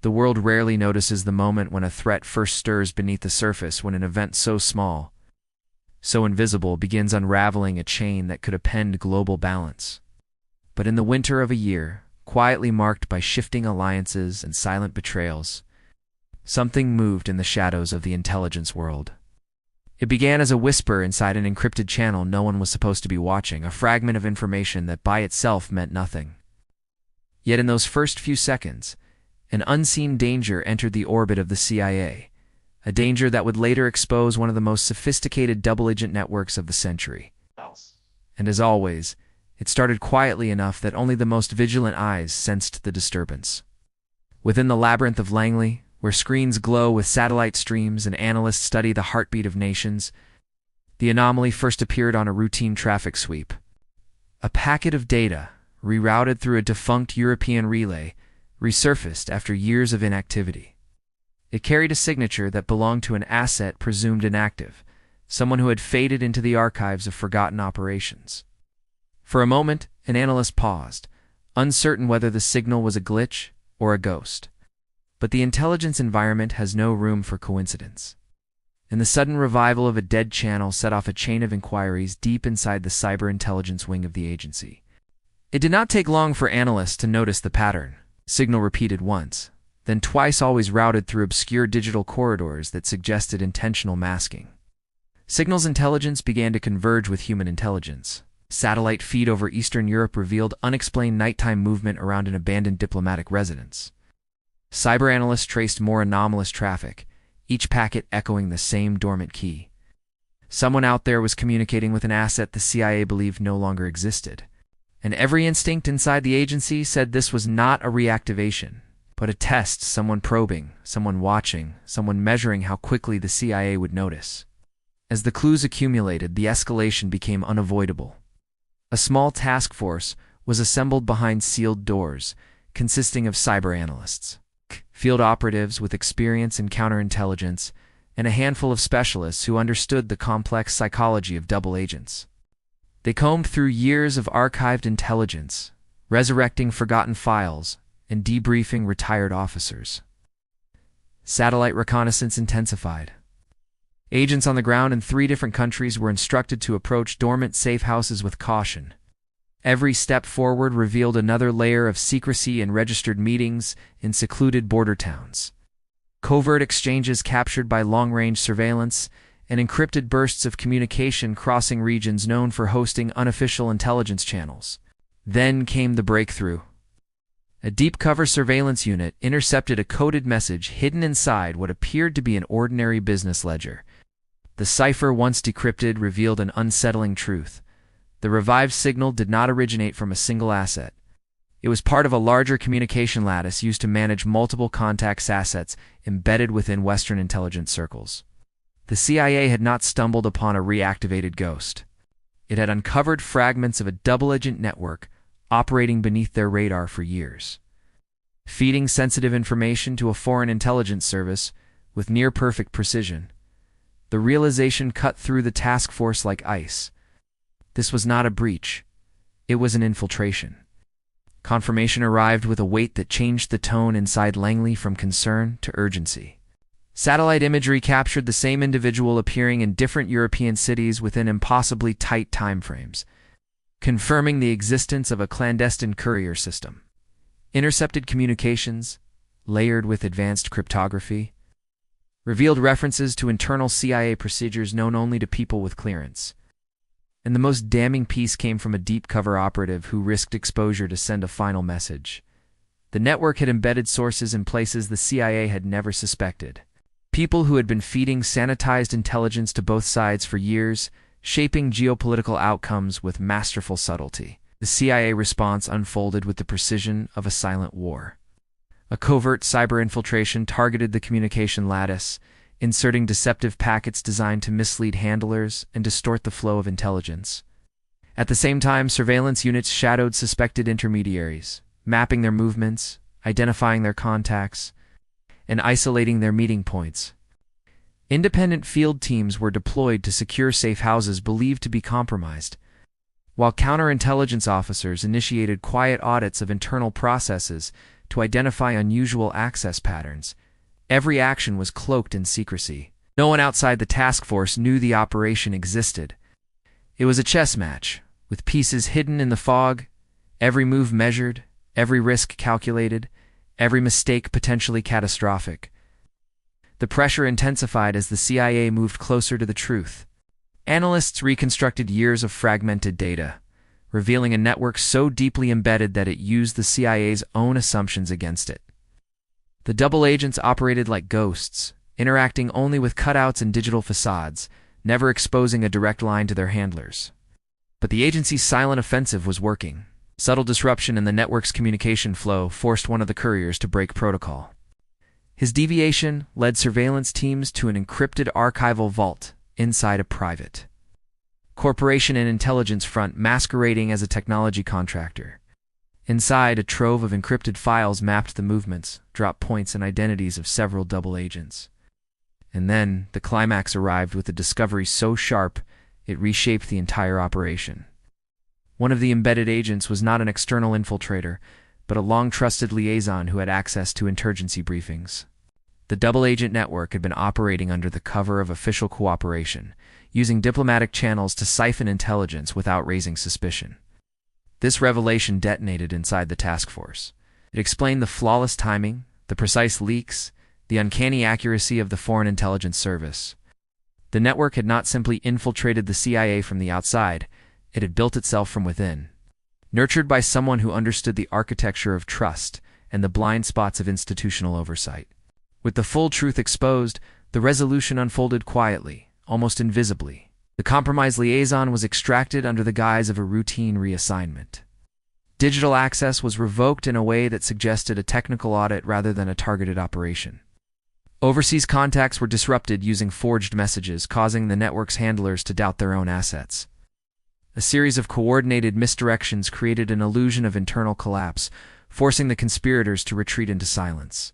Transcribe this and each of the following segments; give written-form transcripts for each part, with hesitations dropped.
The world rarely notices the moment when a threat first stirs beneath the surface, when an event so small, so invisible, begins unraveling a chain that could upend global balance. But in the winter of a year, quietly marked by shifting alliances and silent betrayals, something moved in the shadows of the intelligence world. It began as a whisper inside an encrypted channel no one was supposed to be watching, a fragment of information that by itself meant nothing. Yet in those first few seconds, an unseen danger entered the orbit of the CIA, a danger that would later expose one of the most sophisticated double-agent networks of the century. And as always, it started quietly enough that only the most vigilant eyes sensed the disturbance. Within the labyrinth of Langley, where screens glow with satellite streams and analysts study the heartbeat of nations, the anomaly first appeared on a routine traffic sweep. A packet of data, rerouted through a defunct European relay, resurfaced after years of inactivity. It carried a signature that belonged to an asset presumed inactive, someone who had faded into the archives of forgotten operations. For a moment, an analyst paused, uncertain whether the signal was a glitch or a ghost. But the intelligence environment has no room for coincidence. And the sudden revival of a dead channel set off a chain of inquiries deep inside the cyber intelligence wing of the agency. It did not take long for analysts to notice the pattern. Signal repeated once, then twice, always routed through obscure digital corridors that suggested intentional masking. Signal's intelligence began to converge with human intelligence. Satellite feed over Eastern Europe revealed unexplained nighttime movement around an abandoned diplomatic residence. Cyber analysts traced more anomalous traffic, each packet echoing the same dormant key. Someone out there was communicating with an asset the CIA believed no longer existed. And every instinct inside the agency said this was not a reactivation, but a test, someone probing, someone watching, someone measuring how quickly the CIA would notice. As the clues accumulated, the escalation became unavoidable. A small task force was assembled behind sealed doors, consisting of cyber analysts, field operatives with experience in counterintelligence, and a handful of specialists who understood the complex psychology of double agents. They combed through years of archived intelligence, resurrecting forgotten files and debriefing retired officers. Satellite reconnaissance intensified. Agents on the ground in 3 different countries were instructed to approach dormant safe houses with caution. Every step forward revealed another layer of secrecy in registered meetings in secluded border towns. Covert exchanges captured by long-range surveillance, and encrypted bursts of communication crossing regions known for hosting unofficial intelligence channels. Then came the breakthrough. A deep-cover surveillance unit intercepted a coded message hidden inside what appeared to be an ordinary business ledger. The cipher, once decrypted, revealed an unsettling truth. The revived signal did not originate from a single asset. It was part of a larger communication lattice used to manage multiple contacts assets embedded within Western intelligence circles. The CIA had not stumbled upon a reactivated ghost. It had uncovered fragments of a double-agent network operating beneath their radar for years, feeding sensitive information to a foreign intelligence service with near-perfect precision. The realization cut through the task force like ice. This was not a breach. It was an infiltration. Confirmation arrived with a weight that changed the tone inside Langley from concern to urgency. Satellite imagery captured the same individual appearing in different European cities within impossibly tight timeframes, confirming the existence of a clandestine courier system. Intercepted communications, layered with advanced cryptography, revealed references to internal CIA procedures known only to people with clearance. And the most damning piece came from a deep-cover operative who risked exposure to send a final message. The network had embedded sources in places the CIA had never suspected. People who had been feeding sanitized intelligence to both sides for years, shaping geopolitical outcomes with masterful subtlety. The CIA response unfolded with the precision of a silent war. A covert cyber infiltration targeted the communication lattice, inserting deceptive packets designed to mislead handlers and distort the flow of intelligence. At the same time, surveillance units shadowed suspected intermediaries, mapping their movements, identifying their contacts, and isolating their meeting points. Independent field teams were deployed to secure safe houses believed to be compromised, while counterintelligence officers initiated quiet audits of internal processes to identify unusual access patterns. Every action was cloaked in secrecy. No one outside the task force knew the operation existed. It was a chess match, with pieces hidden in the fog, every move measured, every risk calculated, every mistake potentially catastrophic. The pressure intensified as the CIA moved closer to the truth. Analysts reconstructed years of fragmented data, revealing a network so deeply embedded that it used the CIA's own assumptions against it. The double agents operated like ghosts, interacting only with cutouts and digital facades, never exposing a direct line to their handlers. But the agency's silent offensive was working. Subtle disruption in the network's communication flow forced one of the couriers to break protocol. His deviation led surveillance teams to an encrypted archival vault inside a private corporation and intelligence front masquerading as a technology contractor. Inside, a trove of encrypted files mapped the movements, drop points, and identities of several double agents. And then, the climax arrived with a discovery so sharp, it reshaped the entire operation. One of the embedded agents was not an external infiltrator, but a long-trusted liaison who had access to insurgency briefings. The double-agent network had been operating under the cover of official cooperation, using diplomatic channels to siphon intelligence without raising suspicion. This revelation detonated inside the task force. It explained the flawless timing, the precise leaks, the uncanny accuracy of the Foreign Intelligence Service. The network had not simply infiltrated the CIA from the outside, it had built itself from within. Nurtured by someone who understood the architecture of trust and the blind spots of institutional oversight. With the full truth exposed, the resolution unfolded quietly, almost invisibly. The compromised liaison was extracted under the guise of a routine reassignment. Digital access was revoked in a way that suggested a technical audit rather than a targeted operation. Overseas contacts were disrupted using forged messages, causing the network's handlers to doubt their own assets. A series of coordinated misdirections created an illusion of internal collapse, forcing the conspirators to retreat into silence.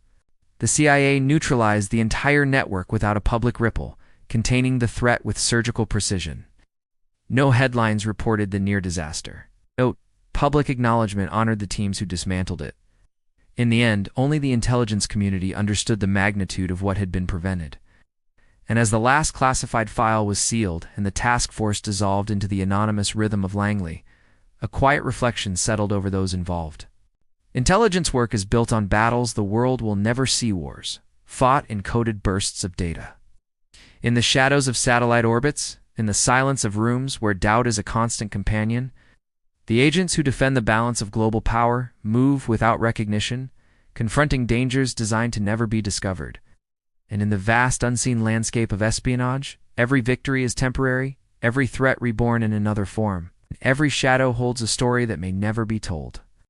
The CIA neutralized the entire network without a public ripple, containing the threat with surgical precision. No headlines reported the near disaster. No public acknowledgement honored the teams who dismantled it. In the end, only the intelligence community understood the magnitude of what had been prevented. And as the last classified file was sealed and the task force dissolved into the anonymous rhythm of Langley, a quiet reflection settled over those involved. Intelligence work is built on battles the world will never see, wars, fought in coded bursts of data. In the shadows of satellite orbits, in the silence of rooms where doubt is a constant companion, the agents who defend the balance of global power move without recognition, confronting dangers designed to never be discovered. And in the vast unseen landscape of espionage, every victory is temporary, every threat reborn in another form. Every shadow holds a story that may never be told.